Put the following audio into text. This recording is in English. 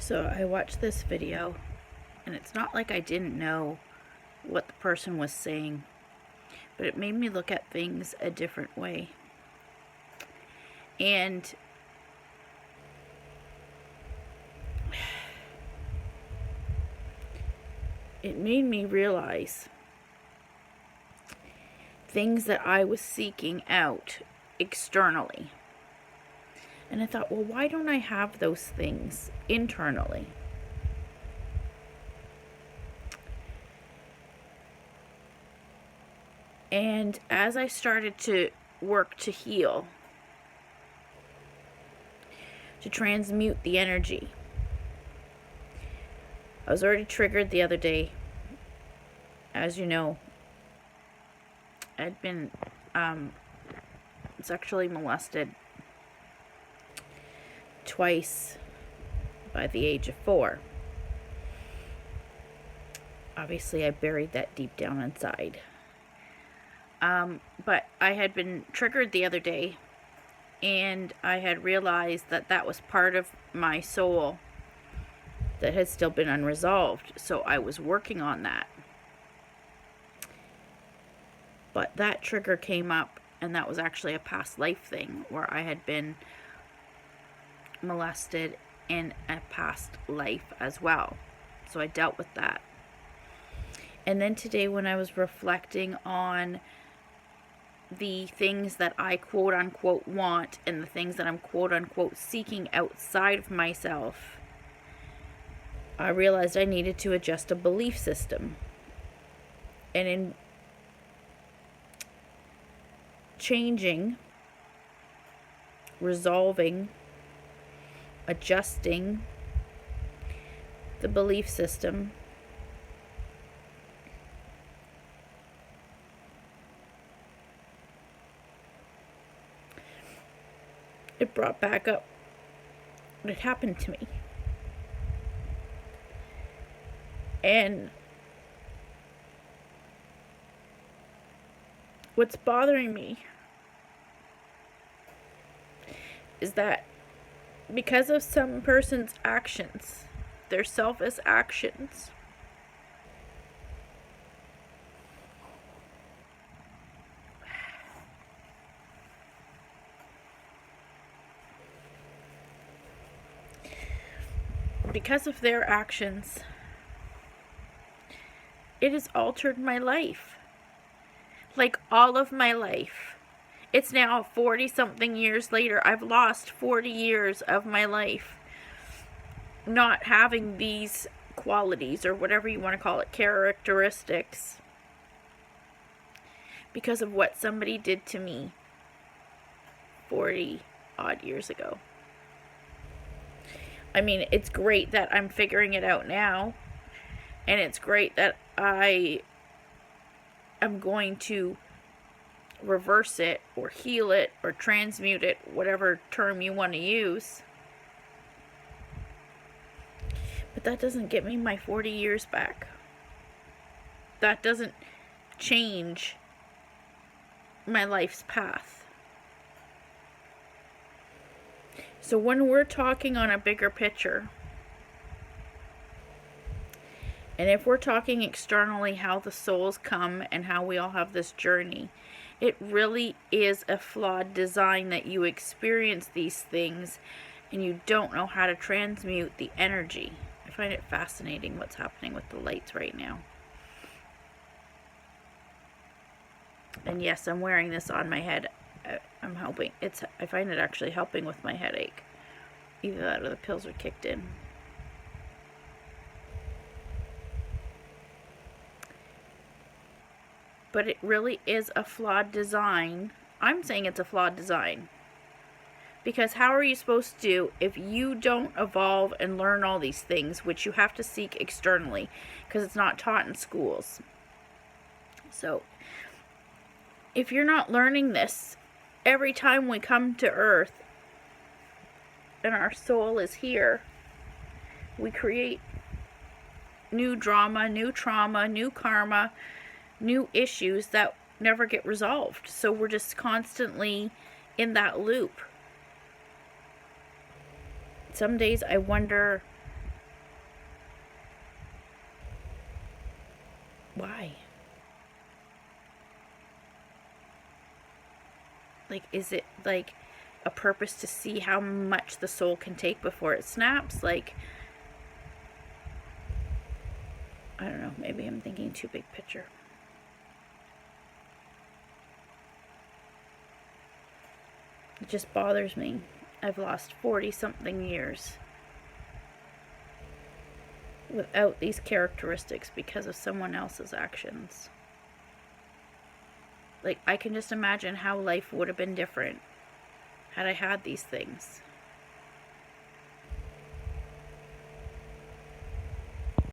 So I watched this video, and it's not like I didn't know what the person was saying, but it made me look at things a different way. And it made me realize things that I was seeking out externally. And I thought, well, why don't I have those things internally? And as I started to work to heal, to transmute the energy, I was already triggered the other day. As you know, I'd been sexually molested twice by the age of 4. Obviously, I buried that deep down inside. But I had been triggered the other day, and I had realized that that was part of my soul that had still been unresolved. So I was working on that. But that trigger came up, and that was actually a past life thing where I had been molested in a past life as well. So I dealt with that. And then today, when I was reflecting on the things that I quote unquote want and the things that I'm quote unquote seeking outside of myself, I realized I needed to adjust a belief system. And in changing, resolving, adjusting the belief system, it brought back up what had happened to me. And what's bothering me is that because of some person's actions, their selfish actions, because of their actions, it has altered my life. Like all of my life. It's now 40 something years later. I've lost 40 years of my life not having these qualities, or whatever you want to call it, characteristics, because of what somebody did to me 40 odd years ago. I mean, it's great that I'm figuring it out now, and it's great that I am going to reverse it or heal it or transmute it, whatever term you want to use. But that doesn't get me my 40 years back. That doesn't change my life's path. So when we're talking on a bigger picture, and if we're talking externally how the souls come and how we all have this journey, it really is a flawed design that you experience these things and you don't know how to transmute the energy. I find it fascinating what's happening with the lights right now. And yes, I'm wearing this on my head. I'm helping. I find it actually helping with my headache. Either that or the pills are kicked in. But it really is a flawed design. I'm saying it's a flawed design. Because how are you supposed to, if you don't evolve and learn all these things, which you have to seek externally, because it's not taught in schools. So, if you're not learning this, every time we come to Earth, and our soul is here, we create new drama, new trauma, new karma, new issues that never get resolved. So we're just constantly in that loop. Some days I wonder Why? Like, is it like a purpose to see how much the soul can take before it snaps? Like, I don't know, maybe I'm thinking too big picture. It just bothers me. I've lost 40 something years without these characteristics because of someone else's actions. Like, I can just imagine how life would have been different had I had these things.